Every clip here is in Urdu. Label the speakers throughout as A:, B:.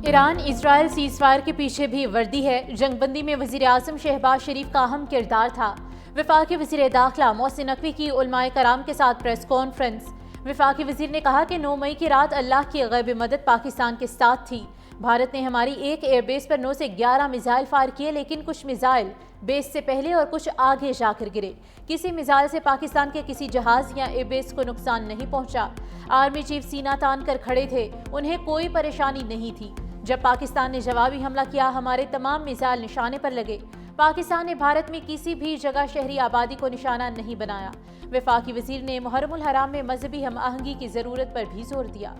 A: ایران اسرائیل سیز فائر کے پیچھے بھی وردی ہے۔ جنگ بندی میں وزیر اعظم شہباز شریف کا اہم کردار تھا۔ وفاقی وزیر داخلہ محسن نقوی کی علماء کرام کے ساتھ پریس کانفرنس۔ وفاقی وزیر نے کہا کہ 9 مئی کی رات اللہ کی غیبی مدد پاکستان کے ساتھ تھی۔ بھارت نے ہماری ایک ایئر بیس پر 9 سے 11 میزائل فائر کیے، لیکن کچھ میزائل بیس سے پہلے اور کچھ آگے جا کر گرے۔ کسی میزائل سے پاکستان کے کسی جہاز یا ایئر بیس کو نقصان نہیں پہنچا۔ آرمی چیف سینہ تان کر کھڑے تھے، انہیں کوئی پریشانی نہیں تھی۔ جب پاکستان نے جوابی حملہ کیا، ہمارے تمام میزائل نشانے پر لگے۔ پاکستان نے بھارت میں کسی بھی جگہ شہری آبادی کو نشانہ نہیں بنایا۔ وفاقی وزیر نے محرم الحرام میں مذہبی ہم آہنگی کی ضرورت پر بھی زور دیا۔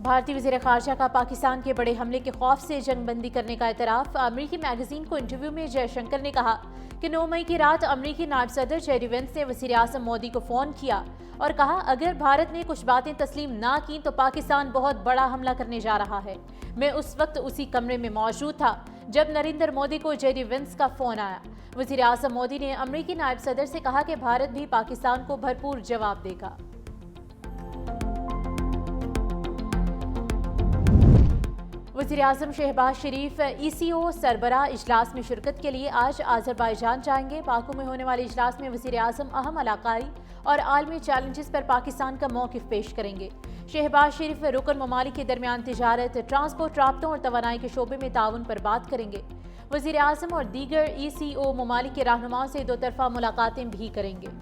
A: بھارتی وزیر خارجہ کا پاکستان کے بڑے حملے کے خوف سے جنگ بندی کرنے کا اعتراف۔ امریکی میگزین کو انٹرویو میں جے شنکر نے کہا کہ 9 مئی کی رات امریکی نائب صدر جیری وینس نے وزیر اعظم مودی کو فون کیا اور کہا اگر بھارت نے کچھ باتیں تسلیم نہ کیں تو پاکستان بہت بڑا حملہ کرنے جا رہا ہے۔ میں اس وقت اسی کمرے میں موجود تھا جب نریندر مودی کو جیری وینس کا فون آیا۔ وزیر اعظم مودی نے امریکی نائب صدر سے کہا کہ بھارت بھی پاکستان کو بھرپور جواب دے گا۔ وزیر اعظم شہباز شریف ECO سربراہ اجلاس میں شرکت کے لیے آج آذربائیجان جائیں گے۔ باکو میں ہونے والے اجلاس میں وزیر اعظم اہم علاقائی اور عالمی چیلنجز پر پاکستان کا موقف پیش کریں گے۔ شہباز شریف رکن ممالک کے درمیان تجارت، ٹرانسپورٹ، رابطوں اور توانائی کے شعبے میں تعاون پر بات کریں گے۔ وزیر اعظم اور دیگر ECO ممالک کے رہنماؤں سے 2 طرفہ ملاقاتیں بھی کریں گے۔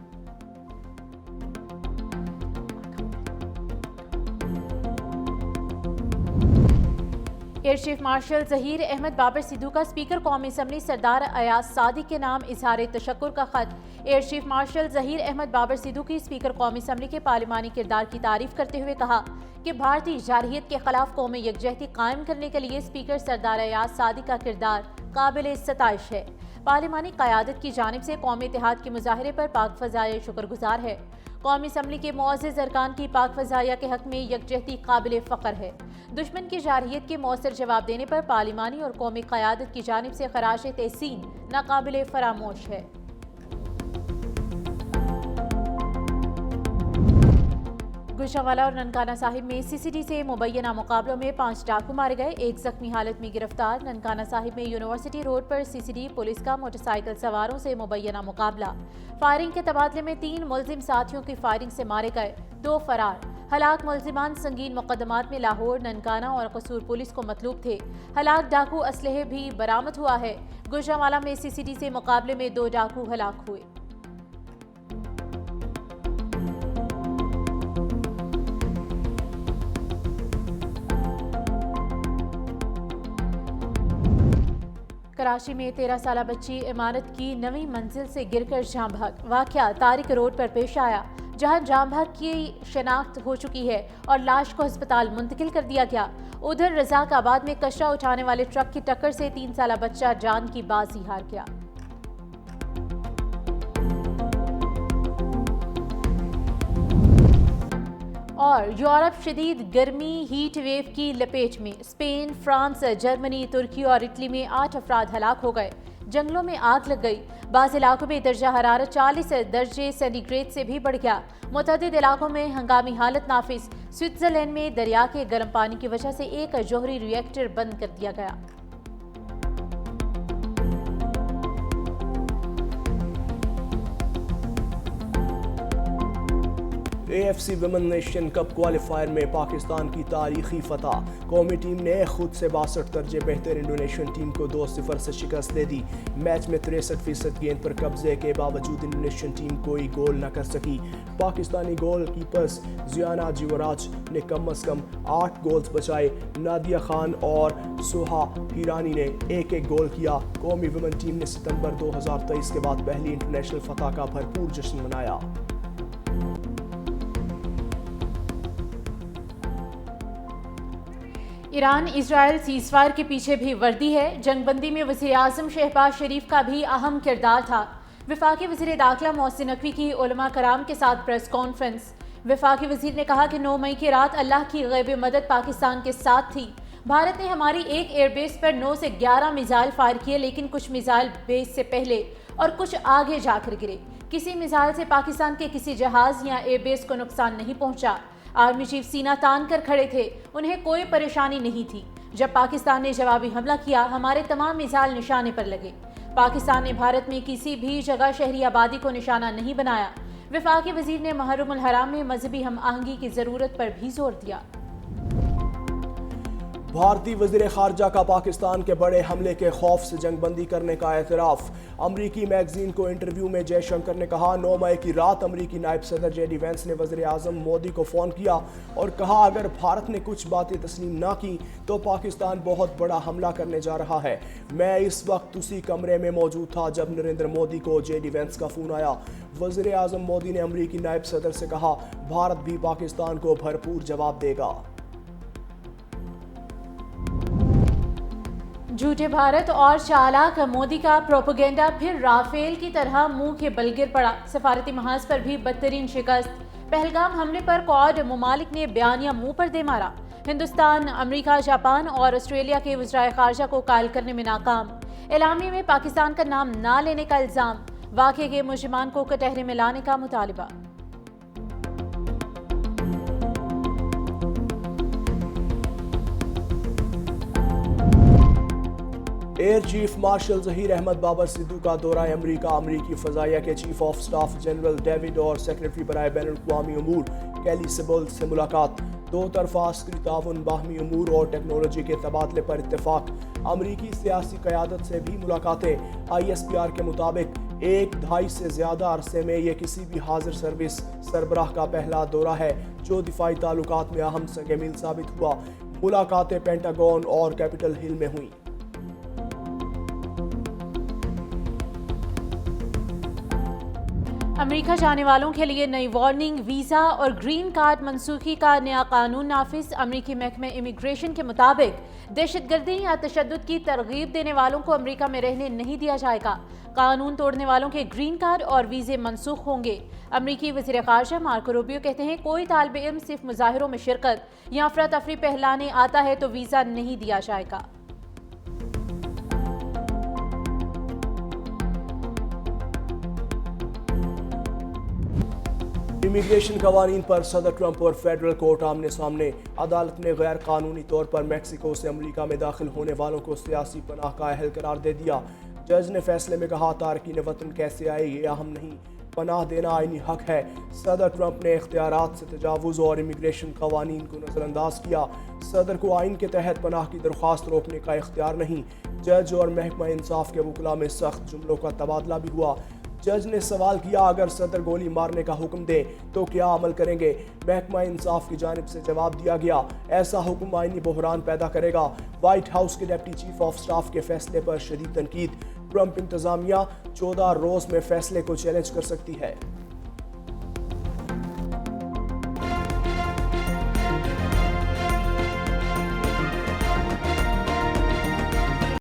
A: Air chief marshal Zaheer Ahmed Babar Sidhu کا اسپیکر قومی اسمبلی سردار ایاز صادق کے نام اظہار تشکر کا خط۔ Air chief marshal Zaheer Ahmed Babar Sidhu کی اسپیکر قومی اسمبلی کے پارلیمانی کردار کی تعریف کرتے ہوئے کہا کہ بھارتی جارحیت کے خلاف قومی یکجہتی قائم کرنے کے لیے اسپیکر سردار ایاز صادق کا کردار قابل ستائش ہے۔ پارلیمانی قیادت کی جانب سے قومی اتحاد کے مظاہرے پر پاک فضائیہ شکر گزار ہے۔ قومی اسمبلی کے معزز ارکان کی پاک فضائیہ کے حق میں یکجہتی قابل فخر ہے۔ دشمن کی جارحیت کے مؤثر جواب دینے پر پارلیمانی اور قومی قیادت کی جانب سے خراج تحسین ناقابل فراموش ہے۔ گوجرانوالہ اور ننکانہ صاحب میں CCD سے مبینہ مقابلوں میں 5 ڈاکو مارے گئے، 1 زخمی حالت میں گرفتار۔ ننکانہ صاحب میں یونیورسٹی روڈ پر CCD پولیس کا موٹر سائیکل سواروں سے مبینہ مقابلہ۔ فائرنگ کے تبادلے میں 3 ملزم ساتھیوں کی فائرنگ سے مارے گئے، 2 فرار۔ ہلاک ملزمان سنگین مقدمات میں لاہور، ننکانہ اور قصور پولیس کو مطلوب تھے۔ ہلاک ڈاکو اسلحے بھی برآمد ہوا ہے۔ گوجرانوالہ میں CCD سے مقابلے میں 2 ڈاکو ہلاک ہوئے۔ کراچی میں 13 سالہ بچی عمارت کی 9ویں منزل سے گر کر جاں بحق۔ واقعہ طارق روڈ پر پیش آیا، جہاں جاں بحق کی شناخت ہو چکی ہے اور لاش کو ہسپتال منتقل کر دیا گیا۔ ادھر رزاق آباد میں کچرا اٹھانے والے ٹرک کی ٹکر سے 3 سالہ بچہ جان کی بازی ہار گیا۔ اور یورپ شدید گرمی ہیٹ ویو کی لپیٹ میں، اسپین، فرانس، جرمنی، ترکی اور اٹلی میں 8 افراد ہلاک ہو گئے۔ جنگلوں میں آگ لگ گئی۔ بعض علاقوں میں درجہ حرارت 40 درجے سینٹی گریڈ سے بھی بڑھ گیا۔ متعدد علاقوں میں ہنگامی حالت نافذ۔ سوئٹزرلینڈ میں دریا کے گرم پانی کی وجہ سے ایک جوہری ری ایکٹر بند کر دیا گیا۔
B: AFC women nation cup qualifier میں پاکستان کی تاریخی فتح۔ قومی ٹیم نے خود سے 62 درجے بہتر انڈونیشین ٹیم کو 2-0 سے شکست دے دی۔ میچ میں 63% گیند پر قبضے کے باوجود انڈونیشین ٹیم کوئی گول نہ کر سکی۔ پاکستانی گول کیپرز زیانا جیوراج نے کم از کم 8 گولز بچائے۔ نادیہ خان اور سوہا ہیرانی نے 1-1 گول کیا۔ قومی ویمن ٹیم نے ستمبر 2023 کے بعد پہلی انٹرنیشنل فتح کا بھرپور جشن منایا۔
A: ایران اسرائیل سیز فائر کے پیچھے بھی وردی ہے۔ جنگ بندی میں وزیر اعظم شہباز شریف کا بھی اہم کردار تھا۔ وفاقی وزیر داخلہ محسن نقوی کی علماء کرام کے ساتھ پریس کانفرنس۔ وفاقی وزیر نے کہا کہ 9 مئی کی رات اللہ کی غیبی مدد پاکستان کے ساتھ تھی۔ بھارت نے ہماری ایک ایئر بیس پر 9 سے 11 میزائل فائر کیے، لیکن کچھ میزائل بیس سے پہلے اور کچھ آگے جا کر گرے۔ کسی میزائل سے پاکستان کے کسی جہاز یا ایئر بیس کو نقصان نہیں پہنچا۔ آرمی چیف سینہ تان کر کھڑے تھے، انہیں کوئی پریشانی نہیں تھی۔ جب پاکستان نے جوابی حملہ کیا، ہمارے تمام میزائل نشانے پر لگے۔ پاکستان نے بھارت میں کسی بھی جگہ شہری آبادی کو نشانہ نہیں بنایا۔ وفاقی وزیر نے محرم الحرام میں مذہبی ہم آہنگی کی ضرورت پر بھی زور دیا۔
B: بھارتی وزیر خارجہ کا پاکستان کے بڑے حملے کے خوف سے جنگ بندی کرنے کا اعتراف۔ امریکی میگزین کو انٹرویو میں جے شنکر نے کہا 9 مئی کی رات امریکی نائب صدر جے ڈی وینس نے وزیر اعظم مودی کو فون کیا اور کہا اگر بھارت نے کچھ باتیں تسلیم نہ کی تو پاکستان بہت بڑا حملہ کرنے جا رہا ہے۔ میں اس وقت اسی کمرے میں موجود تھا جب نریندر مودی کو جے ڈی وینس کا فون آیا۔ وزیر اعظم مودی نے امریکی نائب صدر سے کہا بھارت بھی پاکستان کو بھرپور جواب دے گا۔
A: جھوٹے بھارت اور چالاک مودی کا پروپیگنڈا پھر رافیل کی طرح منہ کے بل گر پڑا۔ سفارتی محاذ پر بھی بدترین شکست۔ پہلگام حملے پر کواد ممالک نے بیانیہ منہ پر دے مارا۔ ہندوستان، امریکہ، جاپان اور آسٹریلیا کے وزرائے خارجہ کو قائل کرنے میں ناکام۔ اعلامیے میں پاکستان کا نام نہ لینے کا الزام۔ واقعے کے ملزمان کو کٹہرے میں لانے کا مطالبہ۔
B: Air chief marshal Zaheer Ahmed Babar Sidhu کا دورہ امریکہ۔ امریکی فضائیہ کے chief of staff general David اور سیکریٹری برائے بین الاقوامی امور کیلی سیبل سے ملاقات۔ دو طرفہ عسکری تعاون، باہمی امور اور ٹیکنالوجی کے تبادلے پر اتفاق۔ امریکی سیاسی قیادت سے بھی ملاقاتیں۔ آئی ایس پی آر کے مطابق 1.5 سے زیادہ عرصے میں یہ کسی بھی حاضر سروس سربراہ کا پہلا دورہ ہے جو دفاعی تعلقات میں اہم سنگ میل ثابت ہوا۔ ملاقاتیں پینٹاگون اور کیپٹل ہل میں ہوئیں۔
A: امریکہ جانے والوں کے لیے نئی وارننگ، ویزا اور گرین کارڈ منسوخی کا نیا قانون نافذ۔ امریکی محکمہ امیگریشن کے مطابق دہشت گردی یا تشدد کی ترغیب دینے والوں کو امریکہ میں رہنے نہیں دیا جائے گا۔ قانون توڑنے والوں کے گرین کارڈ اور ویزے منسوخ ہوں گے۔ امریکی وزیر خارجہ مارکو روبیو کہتے ہیں کوئی طالب علم صرف مظاہروں میں شرکت یا افراتفری پھیلانے آتا ہے تو ویزا نہیں دیا جائے گا۔
B: امیگریشن قوانین پر صدر ٹرمپ اور فیڈرل کورٹ آمنے سامنے۔ عدالت نے غیر قانونی طور پر میکسیکو سے امریکہ میں داخل ہونے والوں کو سیاسی پناہ کا اہل قرار دے دیا۔ جج نے فیصلے میں کہا تارکین وطن کیسے آئے یہ اہم نہیں، پناہ دینا آئینی حق ہے۔ صدر ٹرمپ نے اختیارات سے تجاوز اور امیگریشن قوانین کو نظر انداز کیا۔ صدر کو آئین کے تحت پناہ کی درخواست روکنے کا اختیار نہیں۔ جج اور محکمہ انصاف کے وکلاء میں سخت جملوں کا تبادلہ بھی ہوا۔ جج نے سوال کیا اگر صدر گولی مارنے کا حکم دے تو کیا عمل کریں گے؟ محکمہ انصاف کی جانب سے جواب دیا گیا ایسا حکم آئینی بحران پیدا کرے گا۔ وائٹ ہاؤس کے ڈپٹی چیف آف سٹاف کے فیصلے پر شدید تنقید۔ ٹرمپ انتظامیہ 14 روز میں فیصلے کو چیلنج کر سکتی ہے۔